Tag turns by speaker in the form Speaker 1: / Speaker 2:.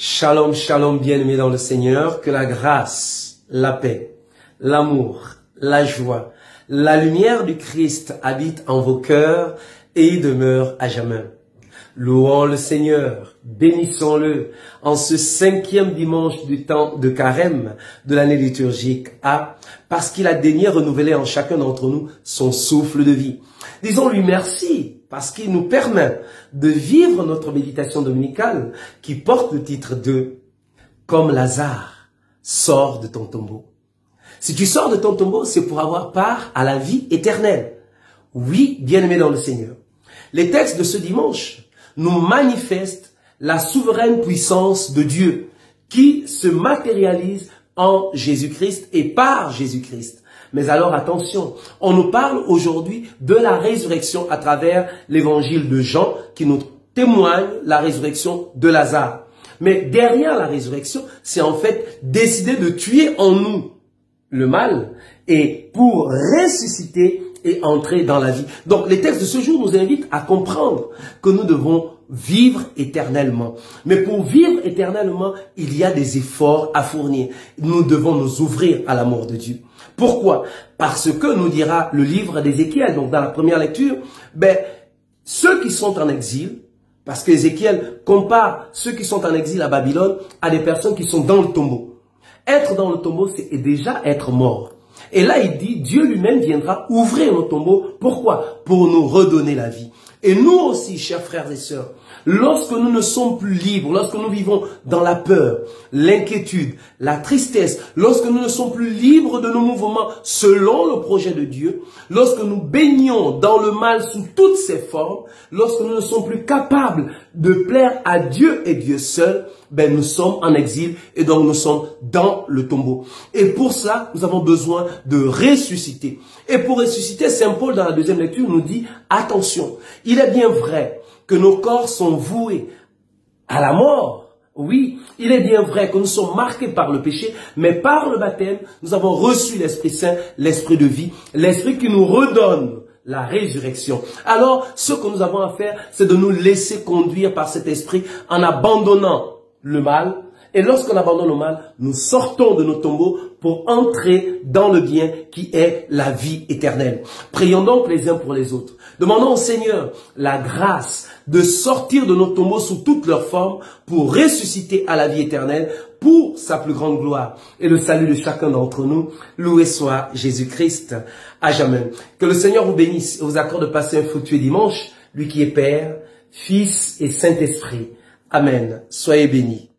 Speaker 1: Shalom, shalom, bien-aimés dans le Seigneur, que la grâce, la paix, l'amour, la joie, la lumière du Christ habite en vos cœurs et demeure à jamais. Louons le Seigneur, bénissons-le en ce 5e dimanche du temps de Carême de l'année liturgique A, parce qu'il a daigné renouveler en chacun d'entre nous son souffle de vie. Disons-lui merci, parce qu'il nous permet de vivre notre méditation dominicale qui porte le titre de « Comme Lazare, sors de ton tombeau ». Si tu sors de ton tombeau, c'est pour avoir part à la vie éternelle. Oui, bien-aimés dans le Seigneur. Les textes de ce dimanche nous manifestent la souveraine puissance de Dieu qui se matérialise en Jésus-Christ et par Jésus-Christ. Mais alors attention, on nous parle aujourd'hui de la résurrection à travers l'évangile de Jean qui nous témoigne la résurrection de Lazare. Mais derrière la résurrection, c'est en fait décider de tuer en nous le mal et pour ressusciter et entrer dans la vie. Donc les textes de ce jour nous invitent à comprendre que nous devons vivre éternellement. Mais pour vivre éternellement, il y a des efforts à fournir. Nous devons nous ouvrir à l'amour de Dieu. Pourquoi? Parce que nous dira le livre d'Ézéchiel, donc dans la première lecture, ceux qui sont en exil, parce qu'Ézéchiel compare ceux qui sont en exil à Babylone à des personnes qui sont dans le tombeau. Être dans le tombeau, c'est déjà être mort. Et là, il dit, Dieu lui-même viendra ouvrir nos tombeaux. Pourquoi? Pour nous redonner la vie. Et nous aussi, chers frères et sœurs, lorsque nous ne sommes plus libres, lorsque nous vivons dans la peur, l'inquiétude, la tristesse, lorsque nous ne sommes plus libres de nos mouvements selon le projet de Dieu, lorsque nous baignons dans le mal sous toutes ses formes, lorsque nous ne sommes plus capables de plaire à Dieu et Dieu seul, nous sommes en exil et donc nous sommes dans le tombeau. Et pour ça, nous avons besoin de ressusciter. Et pour ressusciter, Saint Paul dans la deuxième lecture nous dit, attention, il est bien vrai que nos corps sont voués à la mort. Oui, il est bien vrai que nous sommes marqués par le péché, mais par le baptême, nous avons reçu l'Esprit Saint, l'Esprit de vie, l'Esprit qui nous redonne la résurrection. Alors, ce que nous avons à faire, c'est de nous laisser conduire par cet Esprit en abandonnant le mal. Et lorsqu'on abandonne le mal, nous sortons de nos tombeaux pour entrer dans le bien qui est la vie éternelle. Prions donc les uns pour les autres. Demandons au Seigneur la grâce de sortir de nos tombeaux sous toutes leurs formes pour ressusciter à la vie éternelle pour sa plus grande gloire et le salut de chacun d'entre nous. Loué soit Jésus-Christ à jamais. Que le Seigneur vous bénisse et vous accorde de passer un fructueux dimanche, lui qui est Père, Fils et Saint-Esprit. Amen. Soyez bénis.